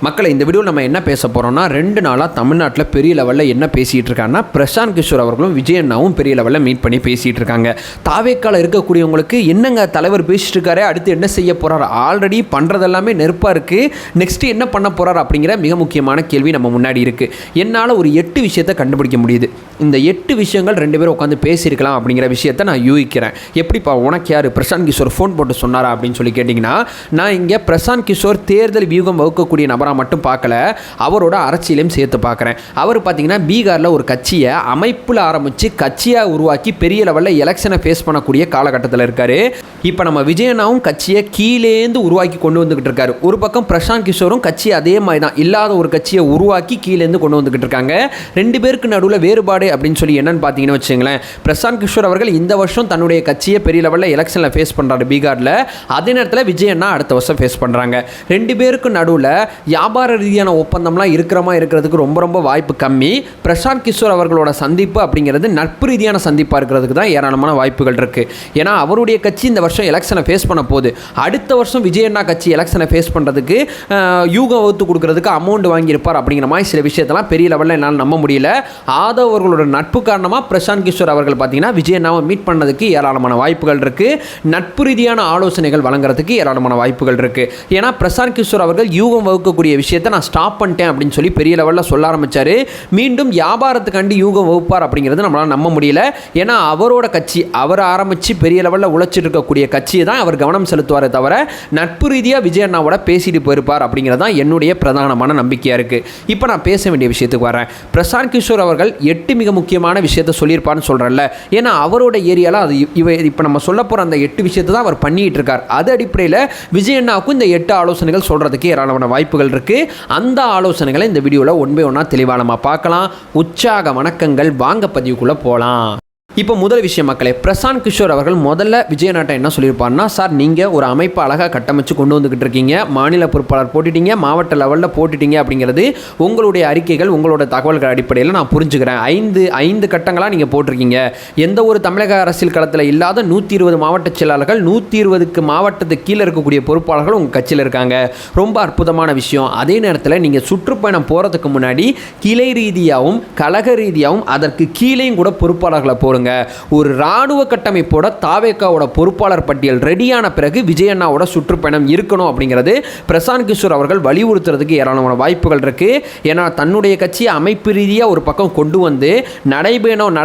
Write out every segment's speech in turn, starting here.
மக்களை இந்த வீடியோவில் நம்ம என்ன பேச போகிறோம்னா 2 நாளாக தமிழ்நாட்டில் பெரிய லெவலில் என்ன பேசிகிட்டு இருக்காங்கன்னா பிரசாந்த் கிஷோர் அவர்களும் விஜய் அண்ணாவும் பெரிய லெவலில் மீட் பண்ணி பேசிகிட்டு இருக்காங்க. தாவேக்கால இருக்கக்கூடியவங்களுக்கு என்னங்க தலைவர் பேசிட்டு இருக்காரு, அடுத்து என்ன செய்ய போகிறார், ஆல்ரெடி பண்ணுறதெல்லாமே நெருப்பாக இருக்குது, நெக்ஸ்ட்டு என்ன பண்ண போகிறார் அப்படிங்கிற மிக முக்கியமான கேள்வி நம்ம முன்னாடி இருக்குது. என்னால் ஒரு 8 விஷயத்தை கண்டுபிடிக்க முடியுது. இந்த 8 விஷயங்கள் 2 பேரும் உட்காந்து பேசியிருக்கலாம் அப்படிங்கிற விஷயத்தை நான் யூகிக்கிறேன். எப்படிப்பா உனக்கு யார் பிரசாந்த் கிஷோர் ஃபோன் போட்டு சொன்னாரா அப்படின்னு சொல்லி கேட்டிங்கன்னா, நான் இங்கே பிரசாந்த் கிஷோர் தேர்தல் வியூகம் வகுக்கக்கூடிய நபராக மட்டும் பார்க்கல, அவரோட அரசியலையும் சேர்த்து பார்க்குறேன். அவர் பார்த்தீங்கன்னா பீகாரில் ஒரு கட்சியை அமைப்பில் ஆரம்பித்து கட்சியாக உருவாக்கி பெரிய லெவலில் எலெக்ஷனை ஃபேஸ் பண்ணக்கூடிய காலகட்டத்தில் இருக்கார். இப்போ நம்ம விஜயண்ணாவும் கட்சியை கீழேந்து உருவாக்கி கொண்டு வந்துக்கிட்டு இருக்காரு. ஒரு பக்கம் பிரசாந்த் கிஷோரும் கட்சி அதே மாதிரி தான் இல்லாத ஒரு கட்சியை உருவாக்கி கீழேந்து கொண்டு வந்துக்கிட்டு இருக்காங்க. 2 பேருக்கு நடுவில் வேறுபாடு அப்படின்னு சொல்லி என்னன்னு பார்த்தீங்கன்னு வச்சுங்களேன், பிரசாந்த் கிஷோர் அவர்கள் இந்த வருஷம் தன்னுடைய கட்சியை பெரிய லெவலில் எலெக்ஷனில் ஃபேஸ் பண்ணுறாரு பீகாரில். அதே நேரத்தில் விஜயண்ணா அடுத்த வருஷம் ஃபேஸ் பண்ணுறாங்க. 2 பேருக்கு நடுவில் வியாபார ரீதியான ஒப்பந்தம்லாம் இருக்கிறதுக்கு ரொம்ப ரொம்ப வாய்ப்பு கம்மி. பிரசாந்த் கிஷோர் அவர்களோட சந்திப்பு அப்படிங்கிறது நட்பு ரீதியான சந்திப்பாக இருக்கிறதுக்கு தான் ஏராளமான வாய்ப்புகள் இருக்குது. ஏன்னா அவருடைய கட்சி இந்த வருஷம் எலெக்ஷனை ஃபேஸ் பண்ண போகுது. அடுத்த வருஷம் விஜயண்ணா கட்சி எலெக்ஷனை ஃபேஸ் பண்ணுறதுக்கு யூகம் வகுத்து கொடுக்கறதுக்கு அமௌண்ட் வாங்கியிருப்பார் அப்படிங்கிற மாதிரி சில விஷயத்தெல்லாம் பெரிய லெவலில் என்னால் நம்ப முடியல. ஆதவ் அவர்களோட நட்பு காரணமாக பிரசாந்த் கிஷோர் அவர்கள் பார்த்தீங்கன்னா விஜயண்ணாவை மீட் பண்ணதுக்கு ஏராளமான வாய்ப்புகள் இருக்குது. நட்பு ரீதியான ஆலோசனைகள் வழங்குறதுக்கு ஏராளமான வாய்ப்புகள் இருக்குது. ஏன்னா பிரசாந்த் கிஷோர் அவர்கள் யூகம் வகுக்கக்கூடிய விஷயத்தை நான் ஸ்டாப் பண்ணிட்டேன் அப்படின்னு சொல்லி பெரிய லெவலில் சொல்ல ஆரம்பித்தார். மீண்டும் வியாபாரத்துக்காண்டி யூகம் வகுப்பார் அப்படிங்கிறது நம்மளால் நம்ப முடியல. ஏன்னா அவரோட கட்சி அவர் ஆரம்பித்து பெரிய லெவலில் உழைச்சிட்டு இருக்கக்கூடிய கட்சியை தான் அவர் கவனம் செலுத்துவாரே தவிர நட்பு ரீதியாக விஜய் அண்ணாவோட பேசிட்டு போயிருப்பார் அப்படிங்கிறது தான் என்னுடைய பிரதானமான நம்பிக்கையாக இருக்குது. இப்போ நான் பேச வேண்டிய விஷயத்துக்கு வரேன். பிரசாந்த் கிஷோர் அவர்கள் 8 மிக முக்கியமான விஷயத்தை சொல்லியிருப்பார்னு சொல்கிறேன்ல, ஏன்னா அவரோட ஏரியாவில் அது இப்போ நம்ம சொல்ல போகிற அந்த 8 விஷயத்தை தான் அவர் பண்ணிகிட்டு இருக்கார். அது அடிப்படையில் விஜய் அண்ணாவுக்கும் இந்த 8 ஆலோசனைகள் சொல்கிறதுக்கு ஏராளமான வாய்ப்புகள் இருக்குது. அந்த ஆலோசனைகளை இந்த வீடியோவில் 1 by 1 தெளிவாக நம்ம பார்க்கலாம். உற்சாக வணக்கங்கள், வாங்க பதிவுக்குள்ளே போகலாம். இப்போ முதல் விஷயம் மக்களே, பிரசாந்த் கிஷோர் அவர்கள் முதல்ல விஜயநாட்டை என்ன சொல்லியிருப்பாருன்னா, சார் நீங்கள் ஒரு அமைப்பை அழகாக கட்டமைச்சு கொண்டு வந்துக்கிட்டு இருக்கீங்க, மாநில பொறுப்பாளர் போட்டுட்டீங்க, மாவட்ட லெவலில் போட்டுட்டீங்க அப்படிங்கிறது உங்களுடைய அறிக்கைகள் உங்களோட தகவல்கள் அடிப்படையில் நான் புரிஞ்சுக்கிறேன். 5 கட்டங்களாக நீங்கள் போட்டிருக்கீங்க. எந்த ஒரு தமிழக அரசியல் களத்தில் இல்லாத 120 மாவட்ட செயலாளர்கள், 120 மாவட்டத்துக்கு கீழே இருக்கக்கூடிய பொறுப்பாளர்கள் உங்கள் கட்சியில் இருக்காங்க. ரொம்ப அற்புதமான விஷயம். அதே நேரத்தில் நீங்கள் சுற்றுப்பயணம் போகிறதுக்கு முன்னாடி கிளை ரீதியாகவும் கழக ரீதியாகவும் அதற்கு கீழேயும் கூட பொறுப்பாளர்களை போடுங்க. ஒரு ராணுவ கட்டமைப்போட தாவேக்காவோட பொறுப்பாளர் பட்டியல் ரெடியான பிறகு விஜயண்ணாவோட சுற்றுப்பயணம் இருக்கணும் அப்படிங்கிறது பிரசாந்த் கிஷோர் அவர்கள் வலியுறுத்துறதுக்கு ஏராளமான வாய்ப்புகள் இருக்கு. ஏன்னா தன்னுடைய கட்சியை அமைப்பு ரீதியாக ஒரு பக்கம் கொண்டு வந்து நடைபயணம்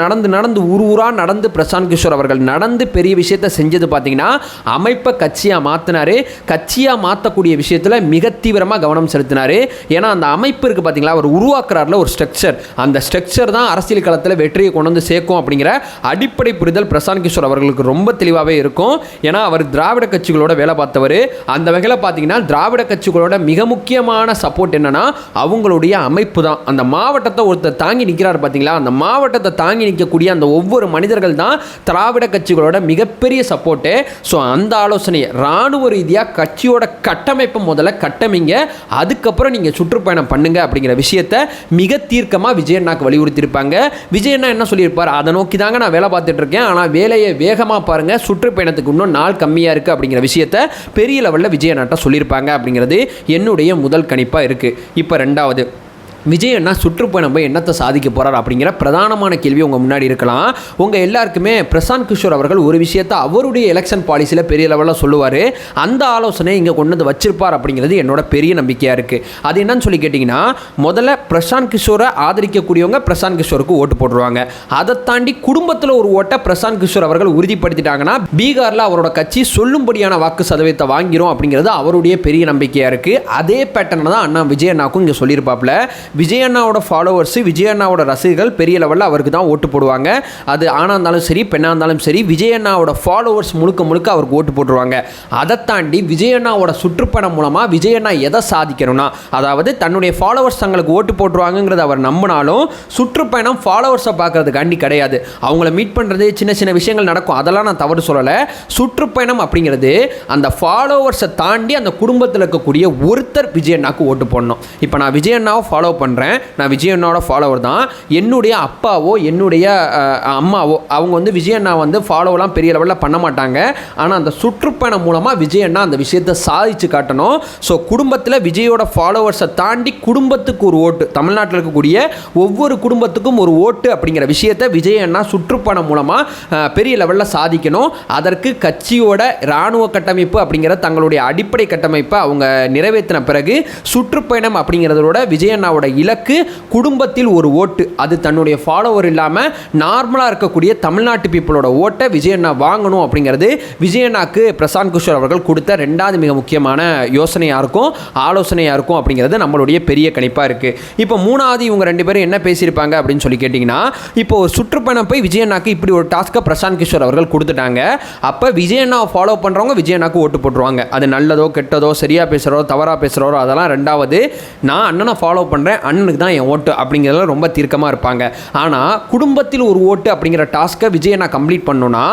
நடந்து ஊரா நடந்து பிரசாந்த் கிஷோர் அவர்கள் நடந்து பெரிய விஷயத்தை செஞ்சது பார்த்தீங்கன்னா அமைப்பை கட்சியாக மாற்றினாரு. கட்சியாக மாற்றக்கூடிய விஷயத்தில் மிக தீவிரமாக கவனம் செலுத்தினார். ஏன்னா அந்த அமைப்பு இருக்குது பார்த்தீங்களா, அவர் உருவாக்குறாருல ஒரு ஸ்ட்ரக்சர், அந்த ஸ்ட்ரக்சர் தான் அரசியல் களத்தில் வெற்றியை கொண்டு வந்து சேர்க்கும் அப்படிங்கிற அடிப்படை புரிதல் பிரசாந்த் கிஷோர் அவர்களுக்கு ரொம்ப தெளிவாகவே இருக்கும். ஏன்னா அவர் திராவிட கட்சிகளோட வேலை பார்த்தவர். அந்த வகையில் பார்த்தீங்கன்னா திராவிட கட்சிகளோட மிக முக்கியமான சப்போர்ட் என்னன்னா அவங்களுடைய அமைப்பு தான். அந்த மாவட்டத்தை ஒருத்தர் தாங்கி நிற்கிறார் பார்த்தீங்களா, அந்த மாவட்டத்தை தாங்கி நிற்கக்கூடிய அந்த ஒவ்வொரு மனிதர்கள் தான் திராவிட கட்சிகளோட மிகப்பெரிய சப்போர்ட்டு. ஸோ அந்த ஆலோசனை ராணுவ ரீதியாக கட்சியோட கட்டமைப்பு முதல்ல கட்டமைங்க, அதுக்கப்புறம் நீங்கள் சுற்றுப்பயணம் பண்ணுங்க அப்படிங்கிற விஷயத்தை மிக தீர்க்கமாக விஜயண்ணாக்கு வலியுறுத்தியிருப்பாங்க. விஜயண்ணா என்ன சொல்லியிருப்பார், அதை நோக்கி தாங்க நான் வேலை பார்த்துட்டு இருக்கேன், ஆனால் வேலையை வேகமாக பாருங்கள், சுற்றுப்பயணத்துக்கு இன்னும் நாள் கம்மியாக இருக்குது அப்படிங்கிற விஷயத்தை பெரிய லெவலில் விஜயண்ணாட்ட சொல்லியிருப்பாங்க அப்படிங்கிறது என்னுடைய முதல் கணிப்பாக இருக்குது. இப்போ 2வது, விஜயண்ணா சுற்றுப்பயணம் போய் என்னத்தை சாதிக்க போகிறார் அப்படிங்கிற பிரதானமான கேள்வி உங்கள் முன்னாடி இருக்கலாம். உங்கள் எல்லாருக்குமே பிரசாந்த் கிஷோர் அவர்கள் ஒரு விஷயத்தை அவருடைய எலெக்ஷன் பாலிசியில் பெரிய லெவலில் சொல்லுவார். அந்த ஆலோசனை இங்கே கொண்டு வந்து வச்சிருப்பார் அப்படிங்கிறது என்னோட பெரிய நம்பிக்கையாக இருக்குது. அது என்னன்னு சொல்லி கேட்டிங்கன்னா, முதல்ல பிரசாந்த் கிஷோரை ஆதரிக்கக்கூடியவங்க பிரசாந்த் கிஷோருக்கு ஓட்டு போட்டுருவாங்க. அதை தாண்டி குடும்பத்தில் ஒரு ஓட்டை பிரசாந்த் கிஷோர் அவர்கள் உறுதிப்படுத்திட்டாங்கன்னா பீகாரில் அவரோட கட்சி சொல்லும்படியான வாக்கு சதவீதத்தை வாங்கிரும் அப்படிங்கிறது அவருடைய பெரிய நம்பிக்கையாக இருக்குது. அதே பேட்டர்ன் தான் அண்ணா விஜயண்ணாக்கும் இங்கே சொல்லியிருப்பாப்புல. விஜயண்ணாவோட ஃபாலோவர்ஸ், விஜயண்ணாவோட ரசிகர்கள் பெரிய லெவலில் அவருக்கு தான் ஓட்டு போடுவாங்க. அது ஆணாக இருந்தாலும் சரி பெண்ணாக இருந்தாலும் சரி விஜயண்ணாவோட ஃபாலோவர்ஸ் முழுக்க அவருக்கு ஓட்டு போட்டுருவாங்க. அதை தாண்டி விஜயண்ணாவோட சுற்றுப்பயணம் மூலமாக விஜயண்ணா எதை சாதிக்கணும்னா, அதாவது தன்னுடைய ஃபாலோவர்ஸ் தங்களுக்கு ஓட்டு போட்டுருவாங்கிறது அவர் நம்பினாலும் சுற்றுப்பயணம் ஃபாலோவர்ஸை பார்க்கறதுக்காண்டி கிடையாது. அவங்கள மீட் பண்ணுறது சின்ன விஷயங்கள் நடக்கும், அதெல்லாம் நான் தவறு சொல்லலை. சுற்றுப்பயணம் அப்படிங்கிறது அந்த ஃபாலோவர்ஸை தாண்டி அந்த குடும்பத்தில் இருக்கக்கூடிய ஒருத்தர் விஜயண்ணாக்கு ஓட்டு போடணும். இப்போ நான் விஜயண்ணாவை ஃபாலோ பண்ணுறேன், நான் விஜய் அண்ணாவோட ஃபாலோவர் தான், என்னுடைய அப்பாவோ என்னுடைய அம்மாவோ அவங்க வந்து விஜய் அண்ணா வந்து ஃபாலோவெலாம் பெரிய லெவலில் பண்ண மாட்டாங்க. ஆனால் அந்த சுற்றுப்பயணம் மூலமாக விஜய் அண்ணா அந்த விஷயத்தை சாதிச்சு காட்டணும். ஸோ குடும்பத்தில் விஜயோட ஃபாலோவர்ஸை தாண்டி குடும்பத்துக்கு ஒரு ஓட்டு, தமிழ்நாட்டில் இருக்கக்கூடிய ஒவ்வொரு குடும்பத்துக்கும் ஒரு ஓட்டு அப்படிங்கிற விஷயத்தை விஜய் அண்ணா சுற்றுப்பயணம் மூலமாக பெரிய லெவலில் சாதிக்கணும். அதற்கு கட்சியோட இராணுவ கட்டமைப்பு அப்படிங்கிற தங்களுடைய அடிப்படை கட்டமைப்பை அவங்க நிறைவேற்றின பிறகு சுற்றுப்பயணம் அப்படிங்கிறதோட விஜய் அண்ணாவோட இலக்கு குடும்பத்தில் ஒரு ஓட்டு, அது தன்னுடைய ஃபாலோவர் இல்லாமல் நார்மலாக இருக்கக்கூடிய தமிழ்நாட்டு பீப்புளோட ஓட்டை விஜய் அண்ணா வாங்கணும் அப்படிங்கிறது விஜய் அண்ணாக்கு பிரசாந்த் கிஷோர் அவர்கள் கொடுத்த ரெண்டாவது மிக முக்கியமான யோசனையாக இருக்கும், ஆலோசனையாக இருக்கும் அப்படிங்கிறது நம்மளுடைய பெரிய கணிப்பாக இருக்குது. இப்போ மூணாவது இவங்க ரெண்டு பேரும் என்ன பேசியிருப்பாங்க அப்படின்னு சொல்லி கேட்டிங்கன்னா, இப்போ ஒரு சுற்றுப்பயணம் போய் விஜய் அண்ணாக்கு இப்படி ஒரு டாஸ்க்கை பிரசாந்த் கிஷோர் அவர்கள் கொடுத்துட்டாங்க. அப்போ விஜய் அண்ணாவை ஃபாலோ பண்ணுறவங்க விஜய் அண்ணாக்கு ஓட்டு போட்டுருவாங்க. அது நல்லதோ கெட்டதோ சரியாக பேசுகிறோ தவறாக பேசுகிறோ அதெல்லாம் ரெண்டாவது. நான் அண்ணனை ஃபாலோ பண்ணுறேன், அண்ணனுக்கு தான் என் ஓட்டு அப்படிங்கிறதுல ரொம்ப தீர்க்கமாக இருப்பாங்க. ஆனால் குடும்பத்தில் ஒரு ஓட்டு அப்படிங்கிற டாஸ்க்கை விஜய் அண்ணா கம்ப்ளீட் பண்ணணும்னா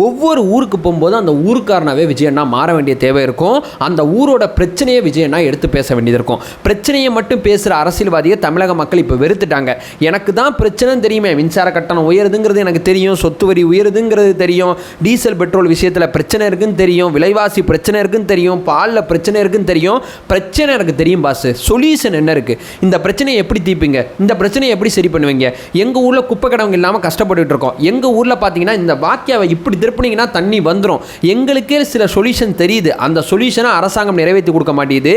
ஒவ்வொரு ஊருக்கு போகும்போது அந்த ஊருக்காரனாவே விஜய் அண்ணா மாற வேண்டிய தேவை இருக்கும். அந்த ஊரோட பிரச்சனையை விஜய் அண்ணா எடுத்து பேச வேண்டியது இருக்கும். பிரச்சனையை மட்டும் பேசுகிற அரசியல்வாதியை தமிழக மக்கள் இப்போ வெறுத்துட்டாங்க. எனக்கு தான் பிரச்சனைன்னு தெரியுமே, மின்சார கட்டணம் உயருதுங்கிறது எனக்கு தெரியும், சொத்து வரி உயருதுங்கிறது தெரியும், டீசல் பெட்ரோல் விஷயத்தில் பிரச்சனை இருக்குன்னு தெரியும், விலைவாசி பிரச்சனை இருக்குன்னு தெரியும், பாலில் பிரச்சனை இருக்குன்னு தெரியும். பிரச்சனை எனக்கு தெரியும் பாஸ், சொல்யூஷன் என்ன இருக்குது, இந்த பிரச்சனையை எப்படி தீர்ப்பீங்க, இந்த பிரச்சனையை எப்படி சரி பண்ணுவீங்க, எங்கள் ஊரில் குப்பை கடவுங்க இல்லாமல் கஷ்டப்பட்டுட்டு இருக்கோம், எங்கள் ஊரில் பார்த்தீங்கன்னா இந்த வாக்கியாவை இப்படி திருப்பினீங்கன்னா தண்ணி வந்துடும், எங்களுக்கே சில சொல்யூஷன் தெரியுது, அந்த சொல்யூஷனை அரசாங்கம் நிறைவேற்றி கொடுக்க மாட்டேங்குது,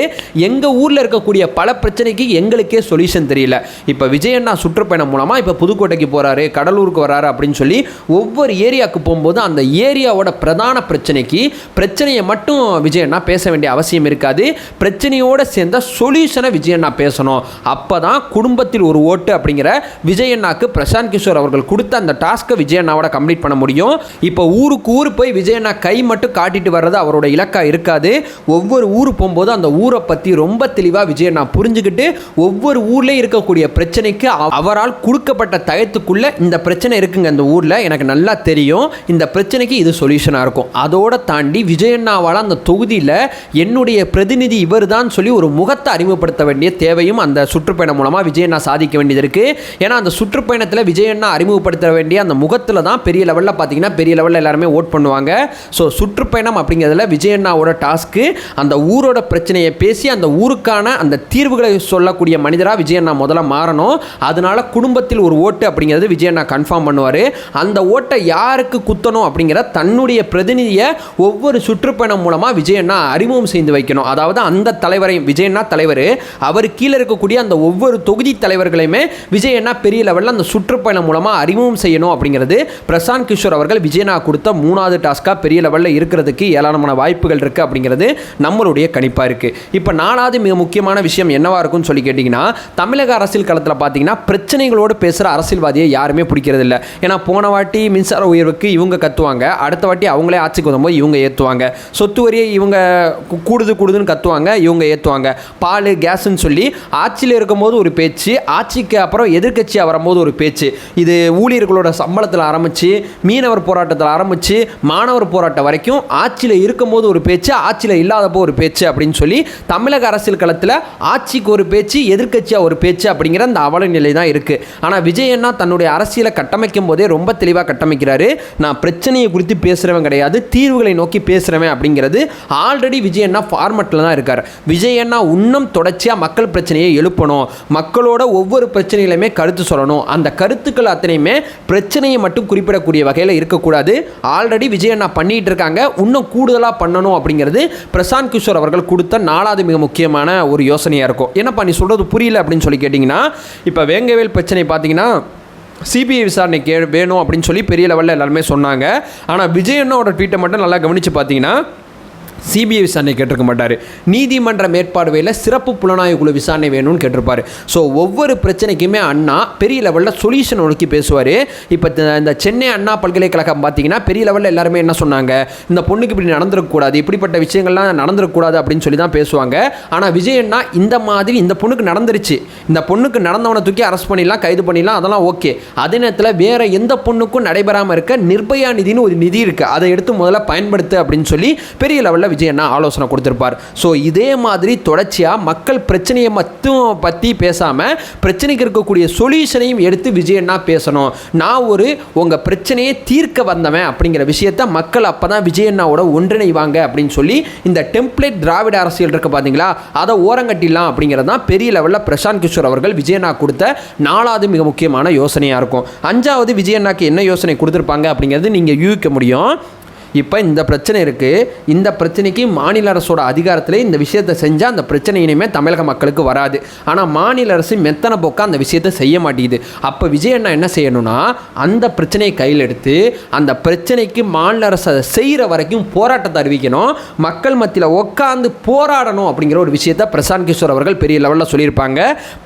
எங்கள் ஊரில் இருக்கக்கூடிய பல பிரச்சனைக்கு எங்களுக்கே சொல்யூஷன் தெரியல. இப்போ விஜய் அண்ணா சுற்றுப்பயணம் மூலமாக இப்போ புதுக்கோட்டைக்கு போகிறாரு, கடலூருக்கு வராரு அப்படின்னு சொல்லி ஒவ்வொரு ஏரியாவுக்கு போகும்போது அந்த ஏரியாவோட பிரதான பிரச்சனையை மட்டும் விஜய் அண்ணா பேச வேண்டிய அவசியம் இருக்காது. பிரச்சனையோடு சேர்ந்த சொல்யூஷனை விஜய் அண்ணா பேசணும். அப்போ தான் குடும்பத்தில் ஒரு ஓட்டு அப்படிங்கிற விஜய் அண்ணாக்கு பிரசாந்த் கிஷோர் அவர்கள் கொடுத்த அந்த டாஸ்க்கை விஜய் அண்ணாவோட கம்ப்ளீட் பண்ண முடியும். இப்போ ஊருக்கு ஊர் போய் விஜய் அண்ணா கை மட்டும் காட்டிட்டு வர்றது அவரோட இலக்காக இருக்காது. ஒவ்வொரு ஊர் போகும்போது அந்த ஊரை பற்றி ரொம்ப தெளிவாக விஜய் அண்ணா புரிஞ்சுக்கிட்டு ஒவ்வொரு ஊர்லேயும் இருக்கக்கூடிய பிரச்சனைக்கு அவரால் கொடுக்கப்பட்ட தயத்துக்குள்ளே இந்த பிரச்சனை இருக்குங்க, இந்த ஊரில் எனக்கு நல்லா தெரியும், இந்த பிரச்சனைக்கு இது சொல்யூஷனாக இருக்கும். அதோட தாண்டி விஜய் அண்ணாவால் அந்த தொகுதியில் என்னுடைய பிரதிநிதி இவர் தான் சொல்லி ஒரு முகத்தை அறிமுகப்படுத்த வேண்டிய தேவையும் அந்த சுற்றுப்பயணம் மூலமாக விஜய் அண்ணா சாதிக்க வேண்டியது இருக்குது. ஏன்னா அந்த சுற்றுப்பயணத்தில் விஜய் அண்ணா அறிமுகப்படுத்த வேண்டிய அந்த முகத்தில் தான் பெரிய லெவலில் பார்த்தீங்கன்னா பெரிய லெவலில் எல்லாருமே ஓட் பண்ணுவாங்க. ஸோ சுற்றுப்பயணம் அப்படிங்கிறதுல விஜய் அண்ணாவோட டாஸ்க்கு அந்த ஊரோட பிரச்சனையை பேசி அந்த ஊருக்கான அந்த தீர்வுகளை சொல்லக்கூடிய மனிதராக விஜய் அண்ணா முதல்ல மாறணும். அதனால குடும்பத்தில் ஒரு ஓட்டு அப்படிங்கிறது விஜய் அண்ணா கன்ஃபார்ம் பண்ணுவார். அந்த ஓட்டை யாருக்கு குத்தணும் அப்படிங்கிற தன்னுடைய பிரதிநிதியை ஒவ்வொரு சுற்றுப்பயணம் மூலமாக விஜய் அண்ணா அறிமுகம் செய்து வைக்கணும். அதாவது அந்த தலைவரையும் விஜய் அண்ணா தலைவர், அவர் கீழே இருக்கக்கூடிய அந்த ஒவ்வொரு தொகுதி தலைவர்களையுமே விஜய் அண்ணா பெரிய லெவலில் அந்த சுற்றுப்பயணம் மூலமாக அறிமுகம் செய்யணும் அப்படிங்கிறது பிரசாந்த் கிஷோர் அவர்கள் விஜய் அண்ணா கொடுத்த மூணாவது டாஸ்க்காக பெரிய லெவலில் இருக்கிறதுக்கு ஏராளமான வாய்ப்புகள் இருக்குது அப்படிங்கிறது நம்மளுடைய கணிப்பாக இருக்குது. இப்போ நாலாவது மிக முக்கியமான விஷயம் என்னவா இருக்கும்னு சொல்லி கேட்டிங்கன்னா, தமிழக அரசியல் களத்தில் பார்த்தீங்கன்னா பிரச்சனைகளோடு பேசுகிற அரசியல்வாதியை யாருமே பிடிக்கிறது இல்லை. ஏன்னா போன வாட்டி மின்சார உயர்வுக்கு இவங்க கத்துவாங்க, அடுத்த வாட்டி அவங்களே ஆட்சிக்கு வரும்போது இவங்க ஏற்றுவாங்க, சொத்து வரியை இவங்க கூடுதுன்னு கத்துவாங்க, இவங்க ஏற்றுவாங்க, பால் கேஸ்ன்னு சொல்லி ஆட்சியில் இருக்கும்போது ஒரு பேச்சு, ஆட்சிக்கு அப்புறம் எதிர்க்கட்சியாக வரும்போது ஒரு பேச்சு. இது ஊழியர்களோட சம்பளத்தில் ஆரம்பித்து மீனவர் போராட்டத்தில் ஆரம்பித்து மாணவர் போராட்டம் வரைக்கும் ஆட்சியில் இருக்கும்போது ஒரு பேச்சு, ஆட்சியில் இல்லாதப்போ ஒரு பேச்சு அப்படின்னு சொல்லி தமிழக அரசியல் களத்தில் ஆட்சிக்கு ஒரு பேச்சு எதிர்க்கட்சியாக ஒரு பேச்சு அப்படிங்கிற அந்த அவல நிலை தான் இருக்குது. ஆனால் விஜய் அண்ணா தன்னுடைய அரசியலை கட்டமைக்கும் போதே ரொம்ப தெளிவாக கட்டமைக்கிறாரு. நான் பிரச்சனையை குறித்து பேசுகிறவன் கிடையாது, தீர்வுகளை நோக்கி பேசுகிறவன் அப்படிங்கிறது ஆல்ரெடி விஜய் அண்ணா ஃபார்மெட்டில் தான் இருக்கார். விஜய் அண்ணா இன்னும் தொடர்ச்சியாக மக்கள் பிரச்சனையை எழுப்பணும், மக்களோட ஒவ்வொரு பிரச்சனையிலுமே கருத்து சொல்லணும், அந்த கருத்துக்கள் அத்தனையுமே பிரச்சனையை மட்டும் குறிப்பிடக்கூடிய வகையில் இருக்கக்கூடாது. ஆல்ரெடி விஜய் அண்ணா பண்ணிட்டு இருக்காங்க, இன்னும் கூடுதலாக பண்ணணும் அப்படிங்கிறது பிரசாந்த் கிஷோர் அவர்கள் கொடுத்த நாலாவது மிக முக்கியமான ஒரு யோசனையாக இருக்கும். என்னப்பா நீ சொல்கிறது புரியல அப்படின்னு சொல்லி கேட்டிங்கன்னா, இப்போ வேங்கவேல் பிரச்சனை பார்த்தீங்கன்னா சிபிஐ விசாரணை வேணும் அப்படின்னு சொல்லி பெரிய லெவலில் எல்லாருமே சொன்னாங்க. ஆனால் விஜய் அண்ணாவோட ட்வீட்டை மட்டும் நல்லா கவனித்து பார்த்தீங்கன்னா சிபிஐ விசாரணை கேட்டிருக்க மாட்டார், நீதிமன்ற மேற்பார்வையில் சிறப்பு புலனாய்வு குழு விசாரணை வேணும்னு கேட்டிருப்பார். ஸோ ஒவ்வொரு பிரச்சனைக்குமே அண்ணா பெரிய லெவலில் சொல்யூஷன் நோக்கி பேசுவார். இப்போ இந்த சென்னை அண்ணா பல்கலைக்கழகம் பார்த்தீங்கன்னா பெரிய லெவலில் எல்லாருமே என்ன சொன்னாங்க, இந்த பொண்ணுக்கு இப்படி நடந்துருக்கக்கூடாது, இப்படிப்பட்ட விஷயங்கள்லாம் நடந்துருக்கக்கூடாது அப்படின்னு சொல்லி தான் பேசுவாங்க. ஆனால் விஜய் அண்ணா இந்த மாதிரி இந்த பொண்ணுக்கு நடந்துருச்சு, இந்த பொண்ணுக்கு நடந்தவனை தூக்கி அரெஸ்ட் பண்ணிடலாம், கைது பண்ணிடலாம், அதெல்லாம் ஓகே. அதே நேரத்தில் வேறு எந்த பொண்ணுக்கும் நடைபெறாமல் இருக்க நிர்பயா நிதினு ஒரு நிதி இருக்குது, அதை எடுத்து முதல்ல பயன்படுத்து அப்படின்னு சொல்லி பெரிய லெவலில் விஜய் அண்ணா ஆலோசனை கொடுத்துருப்பார். ஸோ இதே மாதிரி தொடர்ச்சியாக மக்கள் பிரச்சனையை மட்டும் பற்றி பேசாமல் பிரச்சனைக்கு இருக்கக்கூடிய சொல்யூஷனையும் எடுத்து விஜய் அண்ணா பேசணும். நான் உங்கள் பிரச்சனையை தீர்க்க வந்தவன் அப்படிங்கிற விஷயத்த மக்கள் அப்போ தான் விஜய் அண்ணாவோட ஒன்றிணைவாங்க அப்படின்னு சொல்லி இந்த டெம்ப்ளேட் திராவிட அரசியல் இருக்க பார்த்தீங்களா, அதை ஓரங்கட்டிடலாம் அப்படிங்கிறது தான் பெரிய லெவலில் பிரசாந்த் கிஷோர் அவர்கள் விஜய் அண்ணா கொடுத்த 4வது மிக முக்கியமான யோசனையாக இருக்கும். 5வது விஜய் அண்ணாக்கு என்ன யோசனை கொடுத்துருப்பாங்க அப்படிங்கிறது நீங்கள் யூகிக்க முடியும். இப்போ இந்த பிரச்சனை இருக்குது, இந்த பிரச்சனைக்கு மாநில அரசோட அதிகாரத்தில் இந்த விஷயத்தை செஞ்சால் அந்த பிரச்சனை இனிமேல் தமிழக மக்களுக்கு வராது. ஆனால் மாநில அரசு மெத்தனை போக்க அந்த விஷயத்தை செய்ய மாட்டேங்குது. அப்போ விஜய் அண்ணா என்ன செய்யணும்னா அந்த பிரச்சனையை கையில் எடுத்து அந்த பிரச்சனைக்கு மாநில அரசு அதை செய்கிற வரைக்கும் போராட்டத்தை அறிவிக்கணும், மக்கள் மத்தியில் உட்காந்து போராடணும் அப்படிங்கிற ஒரு விஷயத்தை பிரசாந்த் கிஷோர் அவர்கள் பெரிய லெவலில் சொல்லியிருப்பாங்க.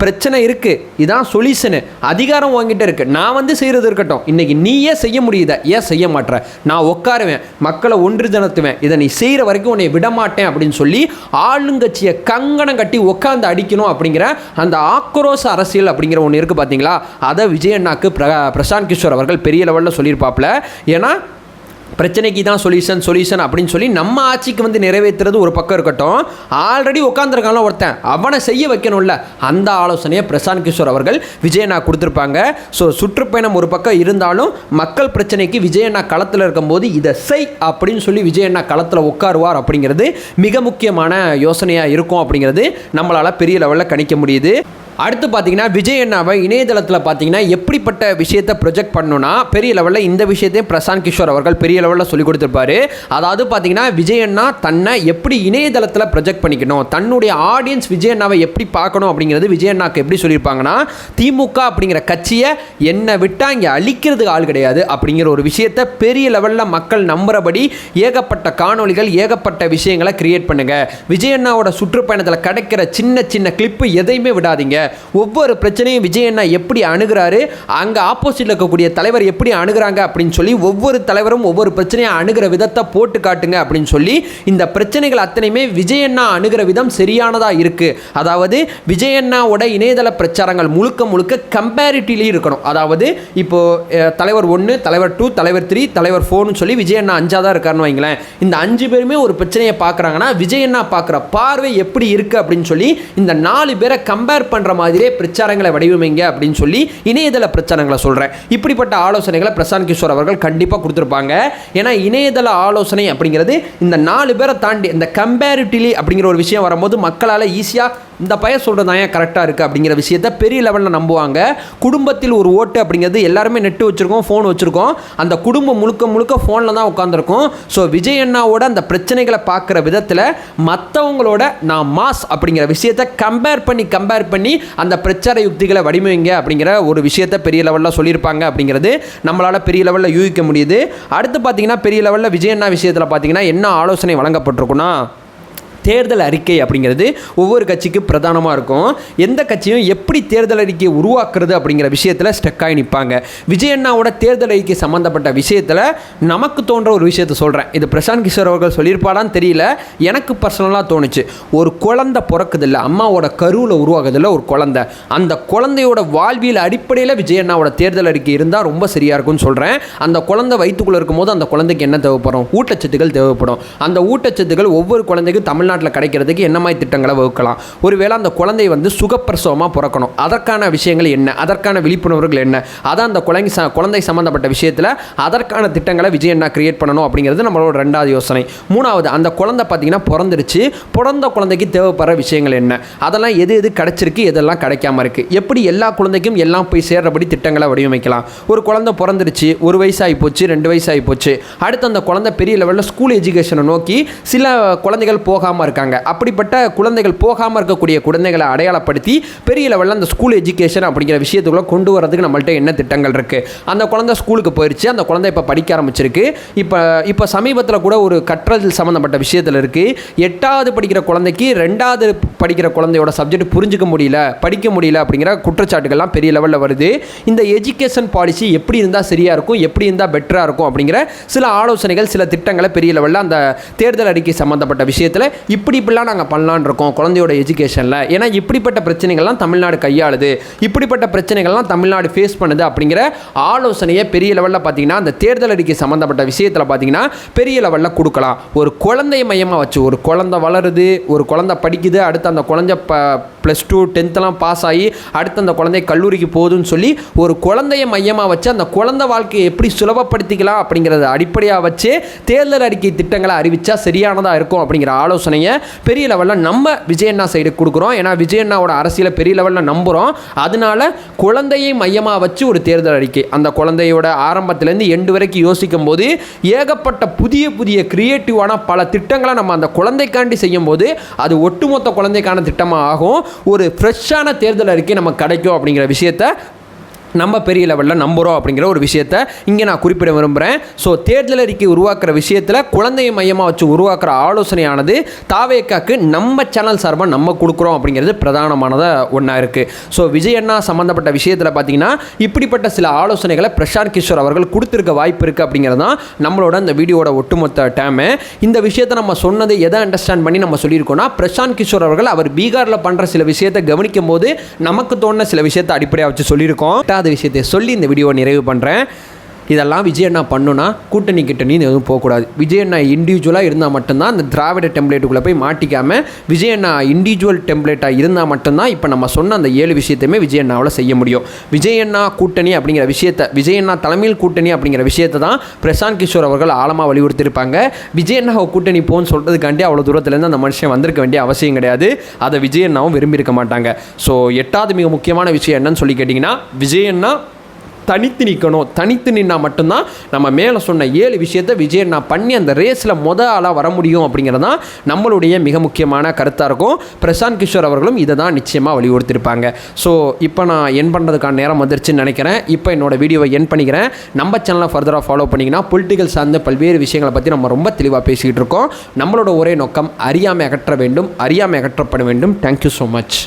பிரச்சனை இருக்குது, இதான் சொல்யூஷனு, அதிகாரம் வாங்கிட்டு இருக்கு, நான் செய்கிறது இருக்கட்டும், இன்றைக்கி நீயே செய்ய முடியுத, ஏன் செய்ய மாட்டேற, நான் உட்காருவேன், மக்களை ஒன்றுதனத்துவேன், இதை நீ செய்கிற வரைக்கும் உன்னை விடமாட்டேன் அப்படின்னு சொல்லி ஆளுங்கட்சியை கங்கணம் கட்டி உட்காந்து அடிக்கணும் அப்படிங்கிற அந்த ஆக்ரோஷ அரசியல் அப்படிங்கிற ஒன்று இருக்குது பார்த்தீங்களா, அதை விஜய் அண்ணாக்கு பிரசாந்த் கிஷோர் அவர்கள் பெரிய லெவலில் சொல்லியிருப்பாப்புல. ஏன்னா பிரச்சனைக்கு தான் சொல்யூஷன் அப்படின்னு சொல்லி நம்ம ஆட்சிக்கு நிறைவேற்றுறது ஒரு பக்கம் இருக்கட்டும், ஆல்ரெடி உட்காந்துருக்கான ஒருத்தன் அவனை செய்ய வைக்கணும்ல, அந்த ஆலோசனையை பிரசாந்த் கிஷோர் அவர்கள் விஜய் அண்ணா கொடுத்துருப்பாங்க. ஸோ சுற்றுப்பயணம் ஒரு பக்கம் இருந்தாலும் மக்கள் பிரச்சனைக்கு விஜய் அண்ணா களத்தில் இருக்கும்போது இதை செய் அப்படின்னு சொல்லி விஜய் அண்ணா களத்தில் உட்காருவார் அப்படிங்கிறது மிக முக்கியமான யோசனையாக இருக்கும் அப்படிங்கிறது நம்மளால் பெரிய லெவலில் கணிக்க முடியுது. அடுத்து பார்த்தீங்கன்னா விஜய் அண்ணாவை இணையதளத்தில் பார்த்தீங்கன்னா எப்படிப்பட்ட விஷயத்தை ப்ரொஜெக்ட் பண்ணணும்னா பெரிய லெவலில் இந்த விஷயத்தையும் பிரசாந்த் கிஷோர் அவர்கள் பெரிய லெவலில் சொல்லிக் கொடுத்துருப்பாரு. அதாவது பார்த்தீங்கன்னா விஜய் அண்ணா தன்னை எப்படி இணையதளத்தில் ப்ரொஜெக்ட் பண்ணிக்கணும், தன்னுடைய ஆடியன்ஸ் விஜய் அண்ணாவை எப்படி பார்க்கணும் அப்படிங்கிறது விஜய் அண்ணாக்கு எப்படி சொல்லியிருப்பாங்கன்னா, திமுக அப்படிங்கிற கட்சியை என்னை விட்டால் இங்கே அழிக்கிறதுக்கு ஆள் கிடையாது அப்படிங்கிற ஒரு விஷயத்தை பெரிய லெவலில் மக்கள் நம்புறபடி ஏகப்பட்ட காணொலிகள் ஏகப்பட்ட விஷயங்களை கிரியேட் பண்ணுங்கள். விஜய் அண்ணாவோட சுற்றுப்பயணத்தில் கிடைக்கிற சின்ன சின்ன கிளிப்பு எதையுமே விடாதீங்க, ஒவ்வொரு பிரச்சனையும் விஜய் அண்ணா எப்படி அணுகிறாரு, அங்கே ஆப்போசிட்டில் இருக்கக்கூடிய தலைவர் எப்படி அணுகிறாங்க அப்படின்னு சொல்லி ஒவ்வொரு தலைவரும் ஒவ்வொரு பிரச்சனையை அணுகிற விதத்தை போட்டு காட்டுங்க அப்படின்னு சொல்லி இந்த பிரச்சனைகள் அத்தனையுமே விஜய் அண்ணா அணுகிற விதம் சரியானதாக இருக்குது. அதாவது விஜய் அண்ணாவோட இணையதள பிரச்சாரங்கள் முழுக்க முழுக்க கம்பேரிட்டிவ்லி இருக்கணும். அதாவது இப்போது தலைவர் 1, தலைவர் 2, தலைவர் 3, தலைவர் 4ன்னு சொல்லி விஜய் அண்ணா 5ஆக இருக்காருன்னு வைங்களேன். இந்த 5 பேருமே ஒரு பிரச்சனையை பார்க்குறாங்கன்னா விஜய் அண்ணா பார்க்குற பார்வை எப்படி இருக்குது அப்படின்னு சொல்லி இந்த 4 பேரை கம்பேர் பண்ணுற மாதிரியே பிரச்சாரங்களை வடிவமைங்க அப்படின்னு சொல்லி இணையதள பிரச்சாரங்களை சொல்கிறேன். இப்படிப்பட்ட ஆலோசனைகளை பிரசாந்த் கிஷோர் அவர்கள் கண்டிப்பாக கொடுத்துருப்பாங்க. ஏன்னா இணையதள ஆலோசனை அப்படிங்கிறது இந்த 4 பேரை தாண்டி இந்த கம்பேரிட்டிவ்லி அப்படிங்கிற ஒரு விஷயம் வரும்போது மக்களால் ஈஸியாக இந்த பையன் சொல்கிறது தான் ஏன் கரெக்டாக இருக்குது அப்படிங்கிற விஷயத்தை பெரிய லெவலில் நம்புவாங்க. குடும்பத்தில் ஒரு ஓட்டு அப்படிங்கிறது எல்லாருமே நெட்டு வச்சுருக்கோம், ஃபோன் வச்சுருக்கோம், அந்த குடும்பம் முழுக்க முழுக்க ஃபோனில் தான் உட்காந்துருக்கும். ஸோ விஜய் அண்ணாவோட அந்த பிரச்சனைகளை பார்க்குற விதத்தில் மற்றவங்களோட நான் மாஸ் அப்படிங்கிற விஷயத்தை கம்பேர் பண்ணி அந்த பிரச்சார யுக்திகளை வடிவமைங்க அப்படிங்கிற ஒரு விஷயத்தை பெரிய லெவலில் சொல்லியிருப்பாங்க அப்படிங்கிறது நம்மளால் பெரிய லெவலில் யூகிக்க முடியுது. அடுத்து பார்த்தீங்கன்னா பெரிய லெவலில் விஜய் அண்ணா விஷயத்தில் பார்த்தீங்கன்னா என்ன ஆலோசனை வழங்கப்பட்டிருக்குன்னா, தேர்தல் அறிக்கை அப்படிங்கிறது ஒவ்வொரு கட்சிக்கு பிரதானமாக இருக்கும். எந்த கட்சியும் எப்படி தேர்தல் அறிக்கையை உருவாக்குறது அப்படிங்கிற விஷயத்தில் ஸ்டக்காகி நிற்பாங்க. விஜய் அண்ணாவோட தேர்தல் அறிக்கை சம்மந்தப்பட்ட விஷயத்தில் நமக்கு தோன்ற ஒரு விஷயத்தை சொல்கிறேன். இது பிரசாந்த் கிஷோர் அவர்கள் சொல்லியிருப்பாடான்னு தெரியல, எனக்கு பர்சனலாக தோணுச்சு. ஒரு குழந்தை பிறக்குதில்ல, அம்மாவோட கருவில் உருவாகுதில்ல ஒரு குழந்தை, அந்த குழந்தையோட வாழ்வியல் அடிப்படையில் விஜய் அண்ணாவோட தேர்தல் அறிக்கை இருந்தால் ரொம்ப சரியாக இருக்கும்னு சொல்கிறேன். அந்த குழந்தை வயிற்றுக்குள்ளே இருக்கும்போது அந்த குழந்தைக்கு என்ன தேவைப்படும், ஊட்டச்சத்துக்கள் தேவைப்படும். அந்த ஊட்டச்சத்துக்கள் ஒவ்வொரு குழந்தைக்கும் தமிழ்நாட்டில் கிடைக்கிறதுக்கு என்ன மாதிரி திட்டங்களை வகுக்கலாம். ஒருவேளை அந்த குழந்தை சுகப்பிரசவமாக பிறக்கணும், அதற்கான விஷயங்கள் என்ன, அதற்கான விழிப்புணர்வுகள் என்ன, அதான் அந்த குழந்தை சம்பந்தப்பட்ட விஷயத்தில் அதற்கான திட்டங்களை விஜய் அண்ணா கிரியேட் பண்ணணும் அப்படிங்கிறது நம்மளோட 2வது யோசனை. 3வது, அந்த குழந்தை பார்த்தீங்கன்னா பிறந்துருச்சு, பிறந்த குழந்தைக்கு தேவைப்படுற விஷயங்கள் என்ன, அதெல்லாம் எது கிடைச்சிருக்கு, எதெல்லாம் கிடைக்காம இருக்குது, எப்படி எல்லா குழந்தைக்கும் எல்லாம் போய் சேர்றபடி திட்டங்களை வடிவமைக்கலாம். ஒரு குழந்தை பிறந்துருச்சு, 1 வயசு ஆகி போச்சு, 2 வயசு ஆகி போச்சு, அடுத்து அந்த குழந்தை பெரிய லெவலில் ஸ்கூல் எஜுகேஷனை நோக்கி சில குழந்தைகள் போகாமல் இருக்காங்க. அப்படிப்பட்ட குழந்தைகள் போகாமல் இருக்கக்கூடிய குழந்தைகளை அடையாளப்படுத்தி பெரிய லெவலில் அந்த ஸ்கூல் எஜுகேஷன் அப்படிங்கிற விஷயத்துக்குள்ள கொண்டு வரதுக்கு நம்மள்ட்ட என்ன திட்டங்கள் இருக்குது. அந்த குழந்தை ஸ்கூலுக்கு போயிடுச்சு, அந்த குழந்தை இப்போ படிக்க ஆரம்பிச்சிருக்கு. இப்போ சமீபத்தில் கூட ஒரு கற்றல் சம்மந்தப்பட்ட விஷயத்தில் இருக்குது. 8வது படிக்கிற குழந்தைக்கு 2வது படிக்கிற குழந்தையோட சப்ஜெக்ட் புரிஞ்சிக்க முடியல, படிக்க முடியல அப்படிங்கிற குற்றச்சாட்டுகள்லாம் பெரிய லெவலில் வருது. இந்த எஜுகேஷன் பாலிசி எப்படி இருந்தால் சரியாக இருக்கும், எப்படி இருந்தால் பெட்டராக இருக்கும் அப்படிங்கிற சில ஆலோசனைகள் சில திட்டங்களை பெரிய லெவலில் அந்த தேர்தல் அறிக்கை சம்மந்தப்பட்ட விஷயத்தில் இப்படிலாம் நாங்கள் பண்ணலான்னு இருக்கோம் குழந்தையோட எஜுகேஷனில். ஏன்னா இப்படிப்பட்ட பிரச்சனைகள்லாம் தமிழ்நாடு கையாளுது, இப்படிப்பட்ட பிரச்சனைகள்லாம் தமிழ்நாடு ஃபேஸ் பண்ணுது அப்படிங்கிற ஆலோசனையை பெரிய லெவலில் பார்த்தீங்கன்னா அந்த தேர்தல் அறிக்கை சம்மந்தப்பட்ட விஷயத்தில் பார்த்தீங்கன்னா பெரிய லெவலில் கொடுக்கலாம். ஒரு குழந்தை மையமாக வச்சு, ஒரு குழந்தை வளருது, ஒரு குழந்தை படிக்குது, அடுத்து அந்த குழந்தை +2 10th பாஸ் ஆகி அடுத்து அந்த குழந்தை கல்லூரிக்கு போகுதுன்னு சொல்லி ஒரு குழந்தைய மையமாக வச்சு அந்த குழந்தை வாழ்க்கையை எப்படி சுலபப்படுத்திக்கலாம் அப்படிங்கிறத அடிப்படையாக வச்சு தேர்தல் அறிக்கை திட்டங்களை அறிவித்தா சரியானதாக இருக்கும் அப்படிங்கிற ஆலோசனையை பெரிய லெவலில் நம்ம விஜயண்ணா சைடு கொடுக்குறோம். ஏன்னா விஜயண்ணாவோட அரசியலை பெரிய லெவலில் நம்புகிறோம். அதனால குழந்தையை மையமாக வச்சு ஒரு தேர்தல் அறிக்கை, அந்த குழந்தையோட ஆரம்பத்திலேருந்து எண்டு வரைக்கும் யோசிக்கும் போது ஏகப்பட்ட புதிய புதிய கிரியேட்டிவான பல திட்டங்களை நம்ம அந்த குழந்தைக்காண்டி செய்யும் போது அது ஒட்டுமொத்த குழந்தைக்கான திட்டமாக ஆகும். ஒரு ஃப்ரெஷ்ஷான தேர்தல் அறிக்கை நமக்கு கிடைக்கும் அப்படிங்கிற விஷயத்தை நம்ம பெரிய லெவலில் நம்புகிறோம் அப்படிங்கிற ஒரு விஷயத்தை இங்கே நான் குறிப்பிட விரும்புகிறேன். ஸோ தேர்தல் அறிக்கை உருவாக்குற விஷயத்தில் குழந்தையை மையமாக வச்சு உருவாக்குற ஆலோசனையானது தாவேக்காக்கு நம்ம சேனல் சார்பாக நம்ம கொடுக்குறோம் அப்படிங்கிறது பிரதானமானதாக ஒன்றா இருக்குது. ஸோ விஜயண்ணா சம்மந்தப்பட்ட விஷயத்தில் பார்த்தீங்கன்னா இப்படிப்பட்ட சில ஆலோசனைகளை பிரசாந்த் கிஷோர் அவர்கள் கொடுத்துருக்க வாய்ப்பு இருக்குது அப்படிங்கிறது தான் நம்மளோட இந்த வீடியோட ஒட்டுமொத்த டேமு. இந்த விஷயத்தை நம்ம சொன்னது எதை அண்டர்ஸ்டாண்ட் பண்ணி நம்ம சொல்லியிருக்கோம்னா, பிரசாந்த் கிஷோர் அவர்கள் அவர் பீகாரில் பண்ணுற சில விஷயத்தை கவனிக்கும் போது நமக்கு தோணுன சில விஷயத்தை அடிப்படையாக வச்சு சொல்லியிருக்கோம். விஷயத்தை சொல்லி இந்த வீடியோவை நிறைவு பண்ணுறேன். இதெல்லாம் விஜயண்ணா பண்ணுனா கூட்டணி எதுவும் போகக்கூடாது. விஜயண்ணா இண்டிவிஜுவலாக இருந்தால் மட்டும்தான் அந்த திராவிட டெம்ப்ளேட்டுக்குள்ளே போய் மாட்டிக்காமல் விஜயண்ணா இண்டிவிஜுவல் டெம்ப்ளேட்டாக இருந்தால் மட்டும்தான் இப்போ நம்ம சொன்ன அந்த 7 விஷயத்தையுமே விஜயண்ணாவில் செய்ய முடியும். விஜயண்ணா கூட்டணி அப்படிங்கிற விஷயத்தை, விஜயண்ணா தலைமையில் கூட்டணி அப்படிங்கிற விஷயத்தை தான் பிரசாந்த் கிஷோர் அவர்கள் ஆழமாக வலியுறுத்தியிருப்பாங்க. விஜயண்ணாவை கூட்டணி போன்னு சொல்கிறதுக்காண்டி அவ்வளோ தூரத்துலேருந்து அந்த மனுஷன் வந்திருக்க வேண்டிய அவசியம் கிடையாது. அதை விஜயண்ணாவும் விரும்பியிருக்க மாட்டாங்க. ஸோ 8வது மிக முக்கியமான விஷயம் என்னன்னு சொல்லி கேட்டிங்கன்னா, விஜயண்ணா தனித்து நிற்கணும். தனித்து நின்னா மட்டும்தான் நம்ம மேலே சொன்ன 7 விஷயத்தை விஜயண்ணா பண்ணி அந்த ரேஸில் ஆளாக வர முடியும் அப்படிங்கிறது தான் நம்மளுடைய மிக முக்கியமான கருத்தாக இருக்கும். பிரசாந்த் கிஷோர் அவர்களும் இதை தான் நிச்சயமாக வலியுறுத்தியிருப்பாங்க. ஸோ இப்போ நான் என் பண்ணுறதுக்கான நேரம் வந்துருச்சுன்னு நினைக்கிறேன். இப்போ என்னோடய வீடியோவை என் பண்ணிக்கிறேன். நம்ம சேனலை ஃபர்தராக ஃபாலோ பண்ணிங்கன்னா பொலிட்டிக்கல் சார்ந்த பல்வேறு விஷயங்களை பற்றி நம்ம ரொம்ப தெளிவாக பேசிக்கிட்டு இருக்கோம். நம்மளோட ஒரே நோக்கம் அறியாமை அகற்ற வேண்டும், அறியாமை அகற்றப்பட வேண்டும். Thank you so much.